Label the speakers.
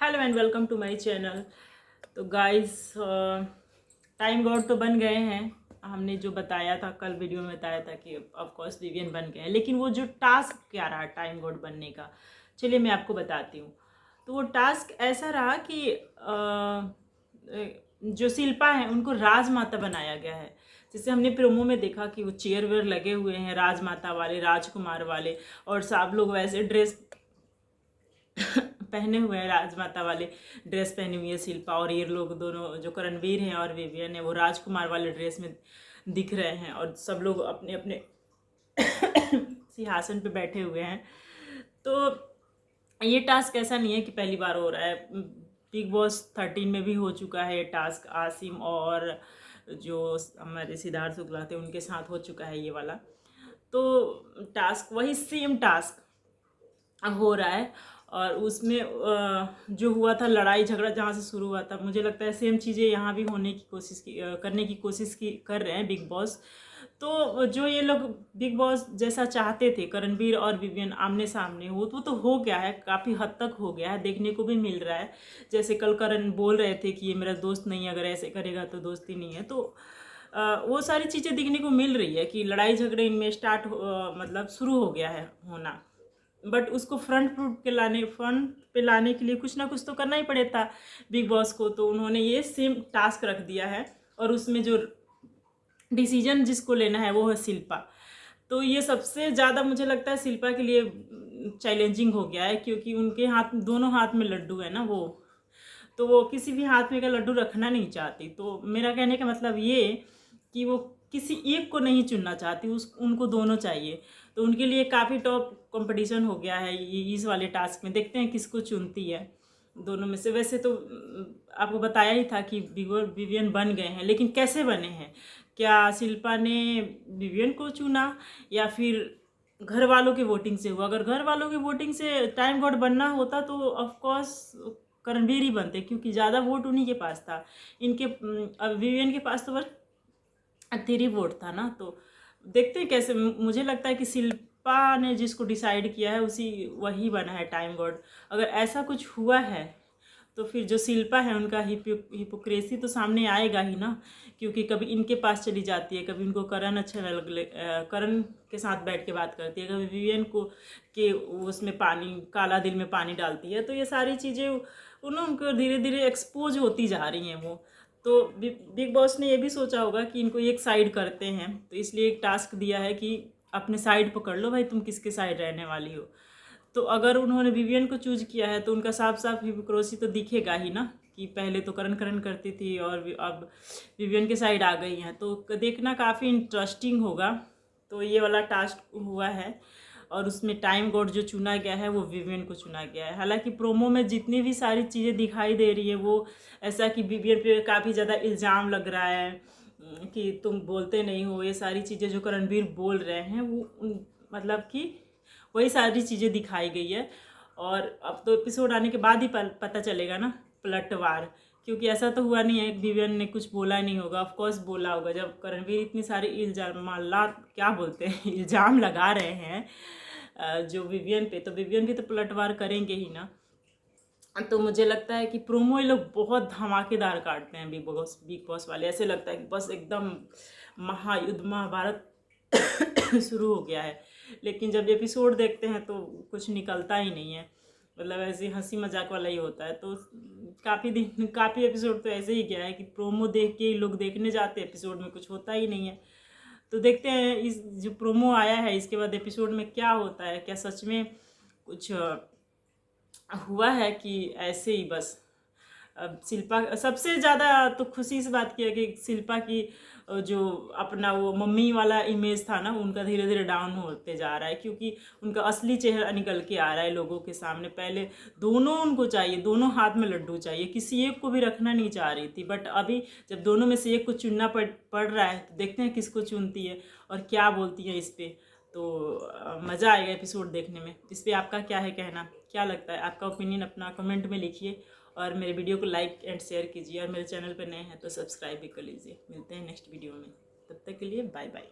Speaker 1: Hello and welcome to my channel. तो guys, time god तो बन गए हैं। हमने जो बताया था कल वीडियो में बताया था कि ऑफ कोर्स विवियन बन गए हैं, लेकिन वो जो टास्क क्या रहा टाइम गॉड बनने का, चलिए मैं आपको बताती हूँ। तो वो टास्क ऐसा रहा कि जो शिल्पा है उनको राजमाता बनाया गया है। जैसे हमने प्रोमो में देखा कि वो चेयर वेयर लगे हुए हैं राजमाता वाले, राजकुमार वाले, और सब लोग वैसे ड्रेस पहने हुए हैं, राजमाता वाले ड्रेस पहनी हुई है शिल्पा, और ये लोग दोनों जो करणवीर हैं और विवियन है वो राजकुमार वाले ड्रेस में दिख रहे हैं, और सब लोग अपने अपने सिंहासन पे बैठे हुए हैं। तो ये टास्क ऐसा नहीं है कि पहली बार हो रहा है, बिग बॉस 13 में भी हो चुका है ये टास्क। आसिम और जो हमारे सिद्धार्थ शुक्ला थे उनके साथ हो चुका है ये वाला। तो टास्क वही सेम टास्क हो रहा है, और उसमें जो हुआ था लड़ाई झगड़ा जहाँ से शुरू हुआ था, मुझे लगता है सेम चीज़ें यहाँ भी होने की कोशिश की करने की कोशिश की कर रहे हैं बिग बॉस। तो जो ये लोग बिग बॉस जैसा चाहते थे करणवीर और विवियन आमने सामने वो तो हो गया है, काफ़ी हद तक हो गया है, देखने को भी मिल रहा है। जैसे कल करण बोल रहे थे कि ये मेरा दोस्त नहीं है, अगर ऐसे करेगा तो दोस्ती नहीं है। तो वो सारी चीज़ें दिखने को मिल रही है कि लड़ाई झगड़े इनमें स्टार्ट मतलब शुरू हो गया है होना। बट उसको फ्रंट पे लाने के लिए कुछ ना कुछ तो करना ही पड़े था बिग बॉस को। तो उन्होंने ये सेम टास्क रख दिया है, और उसमें जो डिसीजन जिसको लेना है वो है शिल्पा। तो ये सबसे ज़्यादा मुझे लगता है शिल्पा के लिए चैलेंजिंग हो गया है, क्योंकि उनके हाथ दोनों हाथ में लड्डू है ना वो, तो वो किसी भी हाथ में का लड्डू रखना नहीं चाहती। तो मेरा कहने का मतलब ये कि वो किसी एक को नहीं चुनना चाहती, उनको दोनों चाहिए। तो उनके लिए काफ़ी टॉप कंपटीशन हो गया है ये इस वाले टास्क में। देखते हैं किसको चुनती है दोनों में से। वैसे तो आपको बताया ही था कि विवियन बन गए हैं, लेकिन कैसे बने हैं? क्या शिल्पा ने विवियन को चुना, या फिर घर वालों की वोटिंग से हुआ? अगर घर वालों की वोटिंग से टाइम गॉड बनना होता तो ऑफ कोर्स करणवीर ही बनते, क्योंकि ज़्यादा वोट उन्हीं के पास था। इनके विवियन के पास तो बस 3 वोट था ना। तो देखते हैं कैसे। मुझे लगता है कि शिल्पा ने जिसको डिसाइड किया है उसी वही बना है टाइम गॉड। अगर ऐसा कुछ हुआ है तो फिर जो शिल्पा है उनका हिपोक्रेसी तो सामने आएगा ही ना, क्योंकि कभी इनके पास चली जाती है, कभी उनको करण अच्छा करण के साथ बैठ के बात करती है, कभी विवियन को के उसमें पानी काला दिल में पानी डालती है। तो ये सारी चीज़ें उनको धीरे धीरे एक्सपोज होती जा रही हैं वो। तो बिग बॉस ने ये भी सोचा होगा कि इनको एक साइड करते हैं, तो इसलिए एक टास्क दिया है कि अपने साइड पकड़ लो भाई, तुम किसके साइड रहने वाली हो। तो अगर उन्होंने विवियन को चूज किया है तो उनका साफ साफ हिपोक्रेसी तो दिखेगा ही ना, कि पहले तो करण करण करती थी और अब विवियन के साइड आ गई हैं। तो देखना काफ़ी इंटरेस्टिंग होगा। तो ये वाला टास्क हुआ है, और उसमें टाइम गॉड जो चुना गया है वो विवियन को चुना गया है। हालांकि प्रोमो में जितनी भी सारी चीज़ें दिखाई दे रही है वो ऐसा कि विवियन पे काफ़ी ज़्यादा इल्ज़ाम लग रहा है कि तुम बोलते नहीं हो। ये सारी चीज़ें जो करणवीर बोल रहे हैं वो मतलब कि वही सारी चीज़ें दिखाई गई है। और अब तो एपिसोड आने के बाद ही पता चलेगा ना पलटवार, क्योंकि ऐसा तो हुआ नहीं है विवियन ने कुछ बोला नहीं होगा। ऑफ कोर्स बोला होगा, जब करणवीर इतनी सारी इल्जाम क्या बोलते हैं इल्ज़ाम लगा रहे हैं जो विवियन पे, तो विवियन भी तो पलटवार करेंगे ही ना। तो मुझे लगता है कि प्रोमो ये लोग बहुत धमाकेदार काटते हैं बिग बॉस वाले। ऐसे लगता है कि बस एकदम महायुद्ध महाभारत शुरू हो गया है, लेकिन जब एपिसोड देखते हैं तो कुछ निकलता ही नहीं है। मतलब ऐसे हंसी मजाक वाला ही होता है। तो काफ़ी एपिसोड तो ऐसे ही गया है कि प्रोमो देख के लोग देखने जाते हैं, एपिसोड में कुछ होता ही नहीं है। तो देखते हैं इस जो प्रोमो आया है इसके बाद एपिसोड में क्या होता है, क्या सच में कुछ हुआ है कि ऐसे ही बस। अब शिल्पा सबसे ज़्यादा तो खुशी इस बात की है कि शिल्पा की जो अपना वो मम्मी वाला इमेज था ना उनका धीरे धीरे डाउन होते जा रहा है, क्योंकि उनका असली चेहरा निकल के आ रहा है लोगों के सामने। पहले दोनों उनको चाहिए, दोनों हाथ में लड्डू चाहिए, किसी एक को भी रखना नहीं चाह रही थी। बट अभी जब दोनों में से एक को चुनना पड़ रहा है तो देखते हैं किसको चुनती है और क्या बोलती है इस पर। तो मज़ा आएगा एपिसोड देखने में। इस पर आपका क्या है कहना, क्या लगता है? आपका ओपिनियन अपना कमेंट में लिखिए, और मेरे वीडियो को लाइक एंड शेयर कीजिए, और मेरे चैनल पर नए हैं तो सब्सक्राइब भी कर लीजिए। मिलते हैं नेक्स्ट वीडियो में, तब तक के लिए बाय बाय।